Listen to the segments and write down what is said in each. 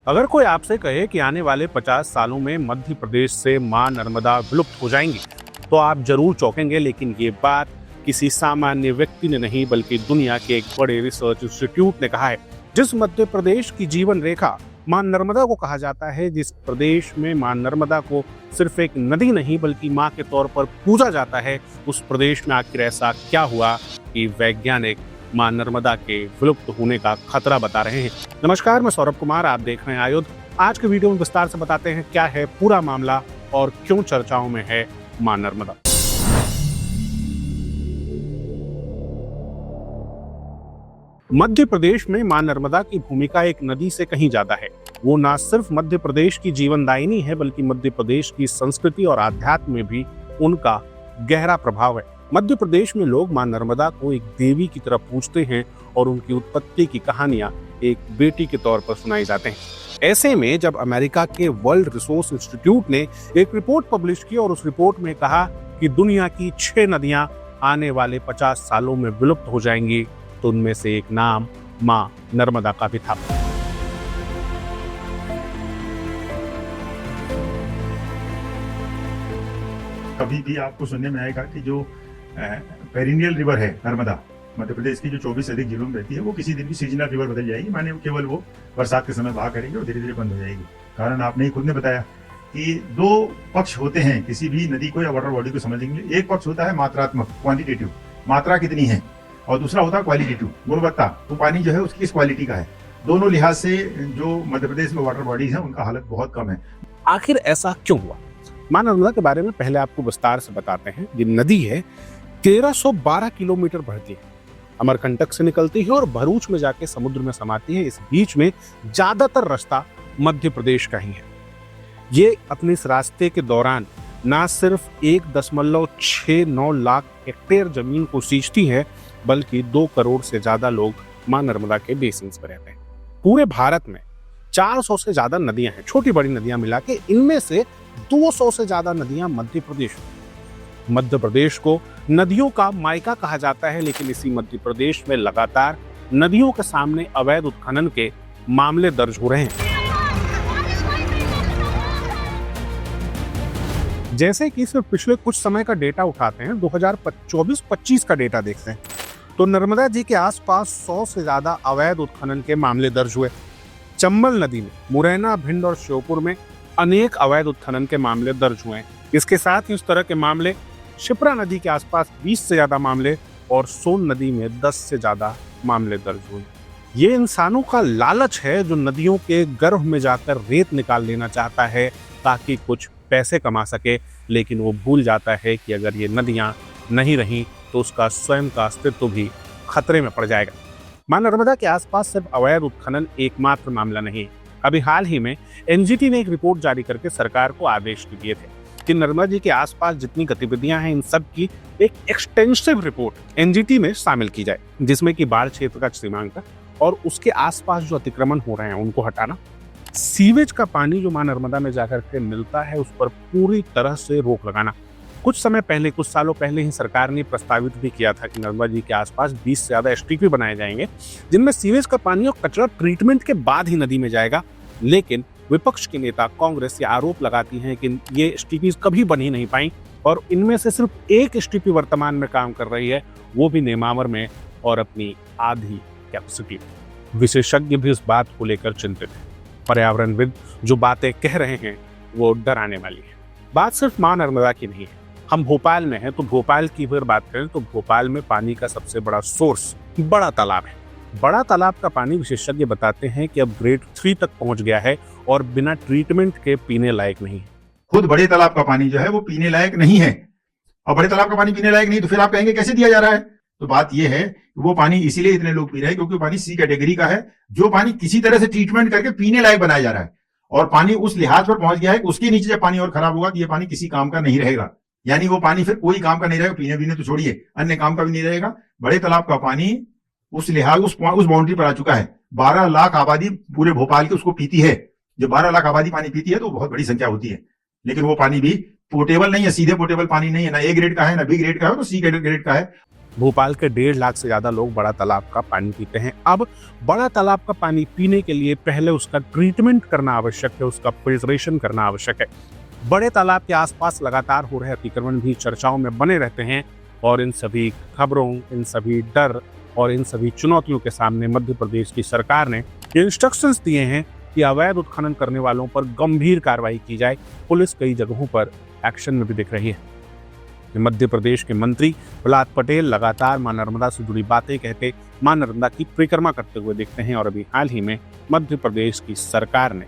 अगर कोई आपसे कहे कि आने वाले 50 सालों में मध्य प्रदेश से मां नर्मदा विलुप्त हो जाएंगी, तो आप जरूर चौंकेंगे। लेकिन ये बात किसी सामान्य व्यक्ति ने नहीं, बल्कि दुनिया के एक बड़े रिसर्च इंस्टीट्यूट ने कहा है। जिस मध्य प्रदेश की जीवन रेखा मां नर्मदा को कहा जाता है, जिस प्रदेश में मां नर्मदा को सिर्फ एक नदी नहीं बल्कि मां के तौर पर पूजा जाता है, उस प्रदेश में आखिर ऐसा क्या हुआ कि वैज्ञानिक मां नर्मदा के विलुप्त होने का खतरा बता रहे हैं। नमस्कार, मैं सौरभ कुमार, आप देख रहे हैं आयुध। आज के वीडियो में विस्तार से बताते हैं क्या है पूरा मामला और क्यों चर्चाओं में है मां नर्मदा। मध्य प्रदेश में मां नर्मदा की भूमिका एक नदी से कहीं ज्यादा है। वो न सिर्फ मध्य प्रदेश की जीवनदायिनी है, बल्कि मध्य प्रदेश की संस्कृति और आध्यात्म में भी उनका गहरा प्रभाव है। मध्य प्रदेश में लोग मां नर्मदा को एक देवी की तरह पूजते हैं और उनकी उत्पत्ति की कहानियां एक बेटी के तौर पर सुनाई जाते हैं। ऐसे में जब अमेरिका के वर्ल्ड रिसोर्स इंस्टीट्यूट ने एक रिपोर्ट पब्लिश की और उस रिपोर्ट में कहा कि दुनिया की 6 नदियां आने वाले 50 सालों में विलुप्त हो जाएंगी, तो उनमें से एक नाम मां नर्मदा का भी था। कभी भी आपको सुनने में आएगा कि जो पेरिनियल रिवर है नर्मदा, मध्य प्रदेश की जो 24 से अधिक जिलों में बहती है, वो किसी दिन भी सीजनल रिवर बदल जाएगी। माने केवल वो बरसात के समय बहा करेगी और धीरे धीरे बंद हो जाएगी। कारण आपने खुद ने बताया कि 2 पक्ष होते हैं किसी भी नदी को या वाटर बॉडी को समझने के लिए। एक पक्ष होता है मात्रात्मक, क्वांटिटेटिव, मात्रा कितनी है, और दूसरा होता है क्वालिटेटिव, गुणवत्ता, तो पानी जो है उसकी किस क्वालिटी का है। दोनों लिहाज से जो मध्य प्रदेश में वाटर बॉडीज हैं उनका हालत बहुत कम है। आखिर ऐसा क्यों हुआ? मां नर्मदा के बारे में पहले आपको विस्तार से बताते हैं। ये नदी है 1312 किलोमीटर बढ़ती है, अमरकंटक से निकलती है और भरूच में जाके समुद्र में समाती है। इस बीच में ज्यादातर रास्ता मध्य प्रदेश का ही है। ये अपने इस रास्ते के दौरान ना सिर्फ 1.69 लाख हेक्टेयर जमीन को सींचती है, बल्कि 2 करोड़ से ज्यादा लोग मां नर्मदा के बेसिन में रहते हैं। पूरे भारत में 400 से ज्यादा नदियां हैं, छोटी बड़ी नदियां मिला के। इनमें से 200 से ज्यादा नदियां मध्य प्रदेश। मध्य प्रदेश को नदियों का मायका कहा जाता है, लेकिन इसी मध्य प्रदेश में लगातार नदियों के सामने अवैध उत्खनन के मामले दर्ज हो रहे हैं। जैसे कि सिर्फ पिछले कुछ समय का डेटा उठाते हैं, 2024-25 का डेटा देखते हैं, तो नर्मदा जी के आसपास 100 से ज्यादा अवैध उत्खनन के मामले दर्ज हुए। चंबल नदी में, मुरैना, भिंड और श्योपुर में अनेक अवैध उत्खनन के मामले दर्ज हुए हैं। इसके साथ ही इस तरह के मामले शिप्रा नदी के आसपास 20 से ज्यादा मामले और सोन नदी में 10 से ज्यादा मामले दर्ज हुए। ये इंसानों का लालच है जो नदियों के गर्भ में जाकर रेत निकाल लेना चाहता है ताकि कुछ पैसे कमा सके, लेकिन वो भूल जाता है कि अगर ये नदियां नहीं रहीं तो उसका स्वयं का अस्तित्व भी खतरे में पड़ जाएगा। मां नर्मदा के आसपास सिर्फ अवैध उत्खनन एकमात्र मामला नहीं है। अभी हाल ही में एनजीटी ने एक रिपोर्ट जारी करके सरकार को आदेश दिए थे कि नर्मदा जी के आसपास जितनी गतिविधियां हैं, इन सब की एक एक्सटेंसिव रिपोर्ट एनजीटी में शामिल की जाए, जिसमें कि बाढ़ क्षेत्र का सीमांकन और उसके आसपास जो अतिक्रमण हो रहे हैं उनको हटाना, सीवेज का पानी जो मां नर्मदा में जाकर के मिलता है उस पर पूरी तरह से रोक लगाना। कुछ सालों पहले ही सरकार ने प्रस्तावित भी किया था कि नर्मदा जी के आसपास 20 से ज्यादा एसटीपी बनाए जाएंगे, जिनमें सीवेज का पानी और कचरा ट्रीटमेंट के बाद ही नदी में जाएगा। लेकिन विपक्ष के नेता कांग्रेस ये आरोप लगाती हैं कि ये एसटीपी कभी बन ही नहीं पाई और इनमें से सिर्फ एक एसटीपी वर्तमान में काम कर रही है, वो भी नेमावर में और अपनी आधी कैपेसिटी। विशेषज्ञ भी इस बात को लेकर चिंतित है। पर्यावरणविद जो बातें कह रहे हैं वो डराने वाली है। बात सिर्फ मां नर्मदा की नहीं है। हम भोपाल में हैं, तो भोपाल की अगर बात करें तो भोपाल में पानी का सबसे बड़ा सोर्स बड़ा तालाब है। बड़ा तालाब का पानी विशेषज्ञ बताते हैं कि अब ग्रेड 3 तक पहुंच गया है और बिना ट्रीटमेंट के पीने लायक नहीं है। खुद बड़े तालाब का पानी जो है वो पीने लायक नहीं है, और बड़े तालाब का पानी पीने लायक नहीं तो फिर आप कहेंगे कैसे दिया जा रहा है। तो बात यह है कि वो पानी इसीलिए इतने लोग पी रहे हैं क्योंकि पानी सी कैटेगरी का है, जो पानी किसी तरह से ट्रीटमेंट करके पीने लायक बनाया जा रहा है, और पानी उस लिहाज पर पहुंच गया है कि उसके नीचे जब पानी और खराब होगा तो ये पानी किसी काम का नहीं रहेगा। यानी वो पानी फिर कोई काम का नहीं रहेगा, पीने तो छोड़िए, अन्य काम का भी नहीं रहेगा। बड़े तालाब का पानी उस लिहाज उस बाउंड्री पर आ चुका है। 12 लाख आबादी पूरे भोपाल की उसको पीती है। जब 12 लाख आबादी पानी पीती है तो बहुत बड़ी संख्या होती है, लेकिन वो पानी भी पोर्टेबल नहीं है, सीधे पोर्टेबल पानी नहीं है, ना ए ग्रेड का है ना बी ग्रेड का है, तो सी ग्रेड का है। भोपाल के 1.5 लाख से ज्यादा लोग बड़ा तालाब का पानी पीते हैं। अब बड़ा तालाब का पानी पीने के लिए पहले उसका ट्रीटमेंट करना आवश्यक है, उसका फिल्ट्रेशन करना आवश्यक है। बड़े तालाब के आसपास लगातार हो रहे अतिक्रमण भी चर्चाओं में बने रहते हैं और इन सभी खबरों, इन सभी डर और इन सभी चुनौतियों के सामने मध्य प्रदेश की सरकार ने इंस्ट्रक्शंस दिए हैं कि अवैध उत्खनन करने वालों पर गंभीर कार्रवाई की जाए। पुलिस कई जगहों पर एक्शन में भी दिख रही है। मध्य प्रदेश के मंत्री प्रहलाद पटेल लगातार मां नर्मदा से जुड़ी बातें कहते मां नर्मदा की परिक्रमा करते हुए दिखते हैं और अभी हाल ही में मध्य प्रदेश की सरकार ने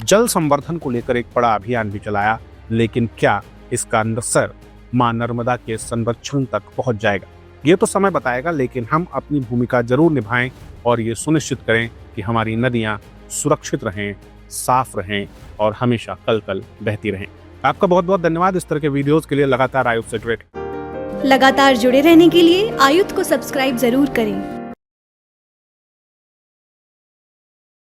जल संवर्धन को लेकर एक बड़ा अभियान भी चलाया। लेकिन क्या इसका असर मां नर्मदा के संरक्षण तक पहुंच जाएगा, ये तो समय बताएगा। लेकिन हम अपनी भूमिका जरूर निभाएं और ये सुनिश्चित करें कि हमारी नदियां सुरक्षित रहें, साफ रहें और हमेशा कल कल बहती रहें। आपका बहुत बहुत धन्यवाद इस तरह के वीडियोस के लिए लगातार आयुक्त से जुड़े लगातार जुड़े रहने के लिए आयुक्त को सब्सक्राइब जरूर करें।